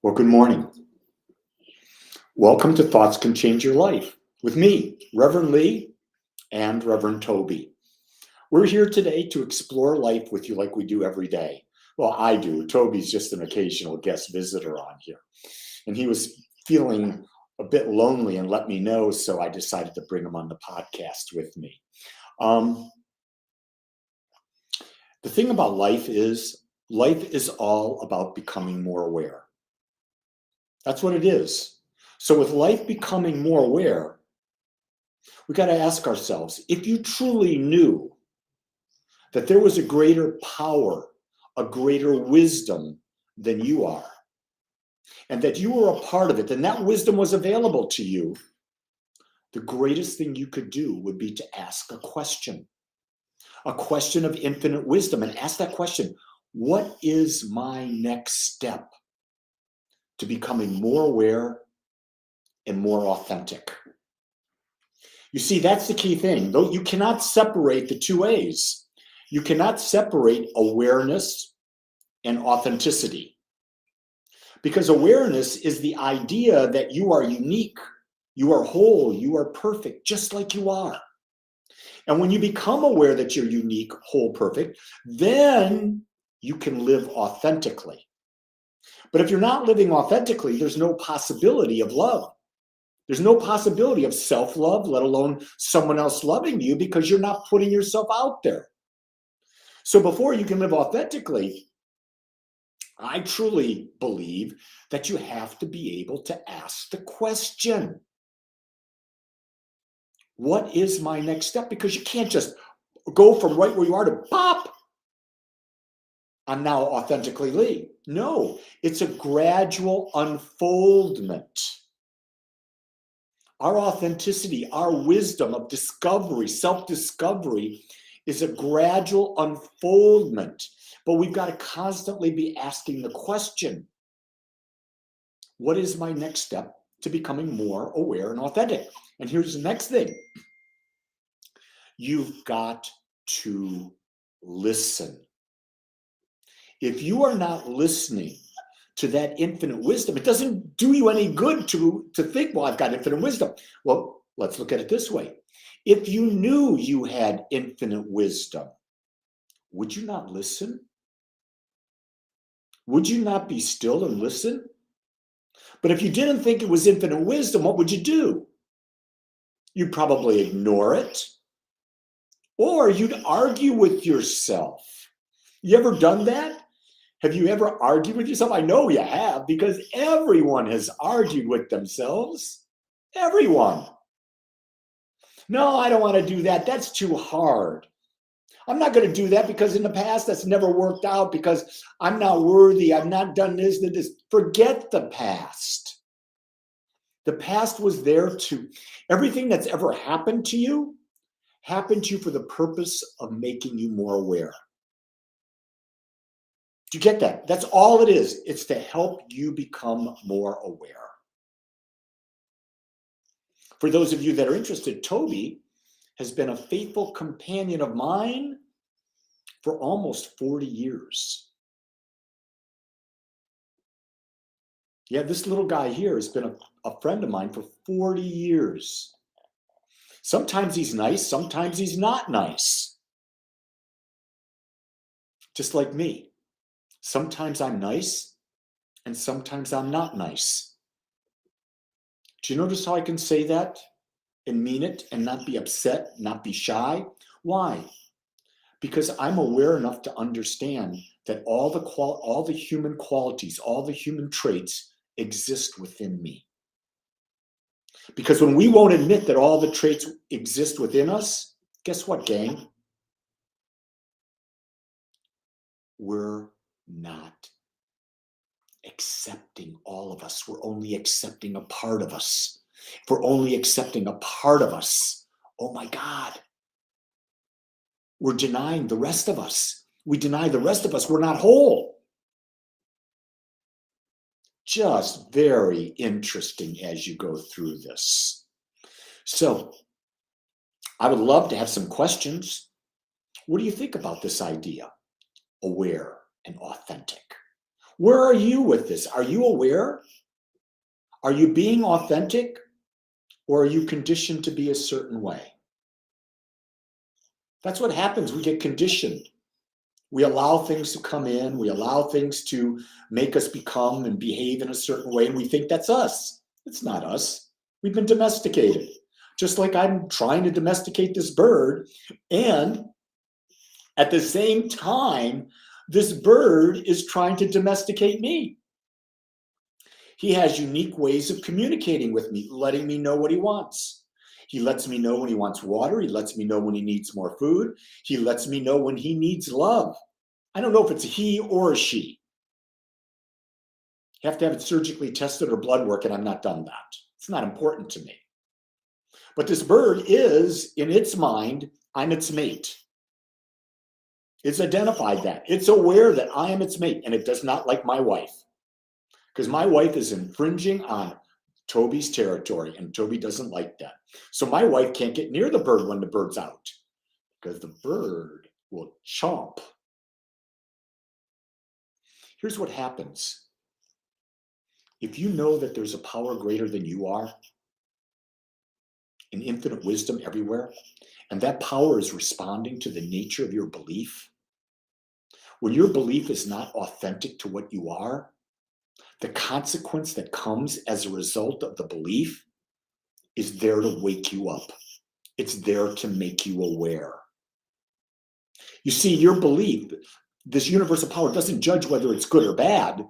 Well, good morning. Welcome to Thoughts Can Change Your Life with me, Reverend Lee and Reverend Toby. We're here today to explore life with you like we do every day. Well, I do. Toby's just an occasional guest visitor on here. And he was feeling a bit lonely and let me know, so I decided to bring him on the podcast with me. The thing about life is all about becoming more aware. That's what it is. So with life becoming more aware, we got to ask ourselves, if you truly knew that there was a greater power, a greater wisdom than you are, and that you were a part of it, and that wisdom was available to you, the greatest thing you could do would be to ask a question of infinite wisdom, and ask that question, what is my next step to becoming more aware and more authentic? You see, that's the key thing. Though you cannot separate the two A's. You cannot separate awareness and authenticity. Because awareness is the idea that you are unique, you are whole, you are perfect, just like you are. And when you become aware that you're unique, whole, perfect, then you can live authentically. But if you're not living authentically, there's no possibility of love. There's no possibility of self-love, let alone someone else loving you, because you're not putting yourself out there. So before you can live authentically, I truly believe that you have to be able to ask the question, what is my next step? Because you can't just go from right where you are to pop, I'm now authentically Lee. No, it's a gradual unfoldment. Our authenticity, our wisdom of discovery, self-discovery, is a gradual unfoldment. But we've got to constantly be asking the question, what is my next step to becoming more aware and authentic? And here's the next thing. You've got to listen. If you are not listening to that infinite wisdom, it doesn't do you any good to think, well, I've got infinite wisdom. Well, let's look at it this way. If you knew you had infinite wisdom, would you not listen? Would you not be still and listen? But if you didn't think it was infinite wisdom, what would you do? You'd probably ignore it, or you'd argue with yourself. You ever done that? Have you ever argued with yourself? I know you have, because everyone has argued with themselves. Everyone. No, I don't want to do that. That's too hard. I'm not going to do that because in the past that's never worked out, because I'm not worthy. I've not done this. Forget the past. The past was there to, everything that's ever happened to you for the purpose of making you more aware. Do you get that? That's all it is. It's to help you become more aware. For those of you that are interested, Toby has been a faithful companion of mine for almost 40 years. Yeah, this little guy here has been a friend of mine for 40 years. Sometimes he's nice, sometimes he's not nice. Just like me. Sometimes I'm nice, and sometimes I'm not nice. Do you notice how I can say that and mean it and not be upset, not be shy? Why? Because I'm aware enough to understand that all the human qualities, all the human traits exist within me. Because when we won't admit that all the traits exist within us, guess what, gang? We're not accepting all of us. We're only accepting a part of us. If we're only accepting a part of us, oh my God, we're denying the rest of us. We deny the rest of us. We're not whole. Just very interesting as you go through this. So I would love to have some questions. What do you think about this idea? Aware and authentic. Where are you with this? Are you aware? Are you being authentic? Or are you conditioned to be a certain way? That's what happens. We get conditioned. We allow things to come in. We allow things to make us become and behave in a certain way. And we think that's us. It's not us. We've been domesticated. Just like I'm trying to domesticate this bird. And at the same time, this bird is trying to domesticate me. He has unique ways of communicating with me, letting me know what he wants. He lets me know when he wants water. He lets me know when he needs more food. He lets me know when he needs love. I don't know if it's a he or a she. You have to have it surgically tested or blood work, and I'm not done that. It's not important to me. But this bird is, in its mind, I'm its mate. It's identified that. It's aware that I am its mate, and it does not like my wife. Because my wife is infringing on Toby's territory, and Toby doesn't like that. So my wife can't get near the bird when the bird's out, because the bird will chomp. Here's what happens. If you know that there's a power greater than you are, an infinite wisdom everywhere, and that power is responding to the nature of your belief, when your belief is not authentic to what you are, the consequence that comes as a result of the belief is there to wake you up. It's there to make you aware. You see, your belief, this universal power, doesn't judge whether it's good or bad.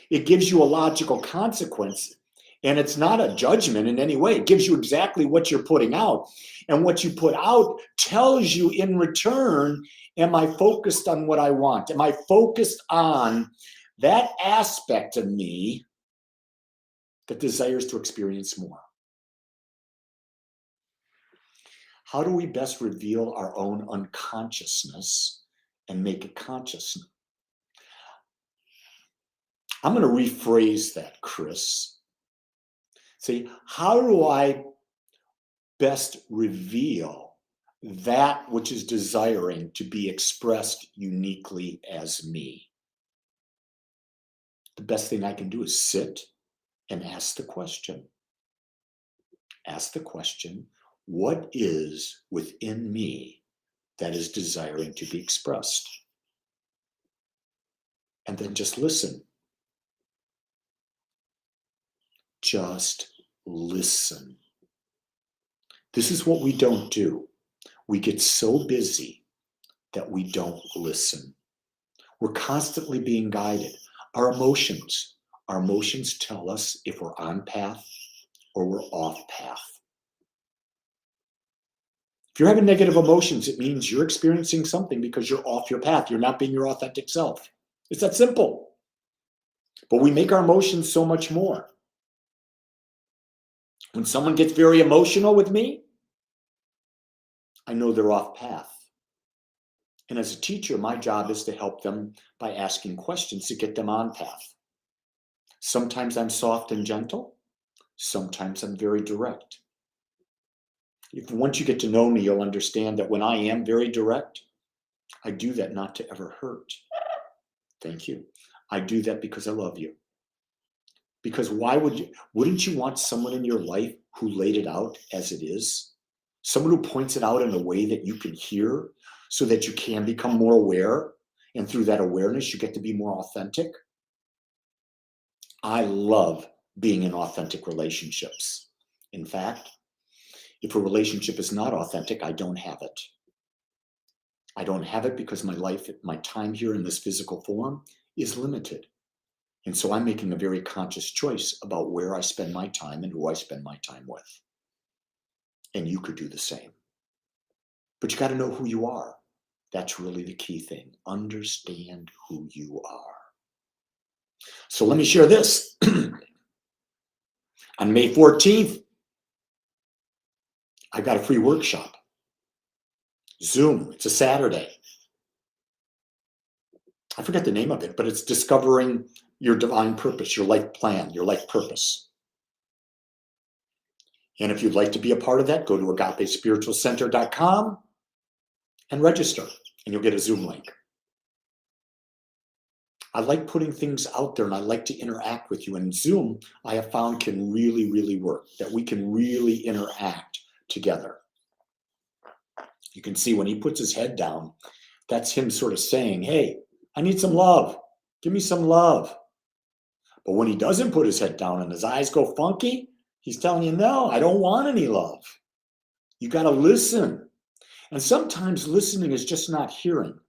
It gives you a logical consequence, and it's not a judgment in any way. It gives you exactly what you're putting out. And what you put out tells you in return, am I focused on what I want? Am I focused on that aspect of me that desires to experience more? How do we best reveal our own unconsciousness and make it conscious? I'm going to rephrase that, Chris. See, how do I best reveal that which is desiring to be expressed uniquely as me? The best thing I can do is sit and ask the question. Ask the question, what is within me that is desiring to be expressed? And then just listen. Just listen. This is what we don't do. We get so busy that we don't listen. We're constantly being guided. Our emotions tell us if we're on path or we're off path. If you're having negative emotions, it means you're experiencing something because you're off your path. You're not being your authentic self. It's that simple. But we make our emotions so much more. When someone gets very emotional with me, I know they're off path. And as a teacher, my job is to help them by asking questions to get them on path. Sometimes I'm soft and gentle. Sometimes I'm very direct. Once you get to know me, you'll understand that when I am very direct, I do that not to ever hurt. Thank you. I do that because I love you. Because wouldn't you want someone in your life who laid it out as it is? Someone who points it out in a way that you can hear so that you can become more aware. And through that awareness, you get to be more authentic. I love being in authentic relationships. In fact, if a relationship is not authentic, I don't have it. I don't have it because my time here in this physical form is limited. And so I'm making a very conscious choice about where I spend my time and who I spend my time with. And you could do the same. But you got to know who you are. That's really the key thing. Understand who you are. So let me share this. On May 14th, I got a free workshop. Zoom. It's a Saturday. I forget the name of it, but it's discovering your divine purpose, your life plan, your life purpose. And if you'd like to be a part of that, go to agapespiritualcenter.com and register, and you'll get a Zoom link. I like putting things out there and I like to interact with you. And Zoom, I have found, can really, really work, that we can really interact together. You can see when he puts his head down, that's him sort of saying, hey, I need some love. Give me some love. But when he doesn't put his head down and his eyes go funky, he's telling you, no, I don't want any love. You got to listen. And sometimes listening is just not hearing.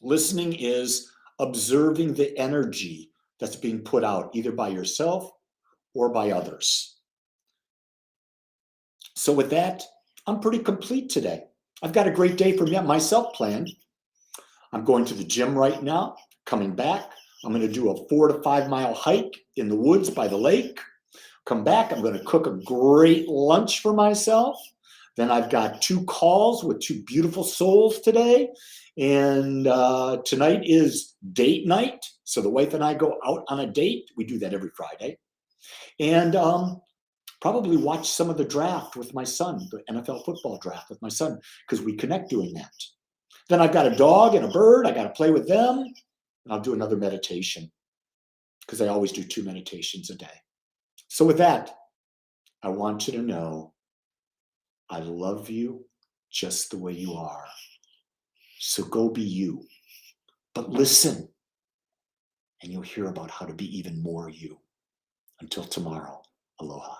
Listening is observing the energy that's being put out, either by yourself or by others. So with that, I'm pretty complete today. I've got a great day for myself planned. I'm going to the gym right now, coming back. I'm going to do a 4 to 5 mile hike in the woods by the lake. Come back, I'm going to cook a great lunch for myself. Then I've got 2 calls with 2 beautiful souls today. And tonight is date night. So the wife and I go out on a date. We do that every Friday. And probably watch some of the draft with my son, the NFL football draft with my son, because we connect doing that. Then I've got a dog and a bird. I got to play with them. And I'll do another meditation, because I always do 2 meditations a day. So with that, I want you to know I love you just the way you are. So go be you. But listen, and you'll hear about how to be even more you. Until tomorrow, aloha.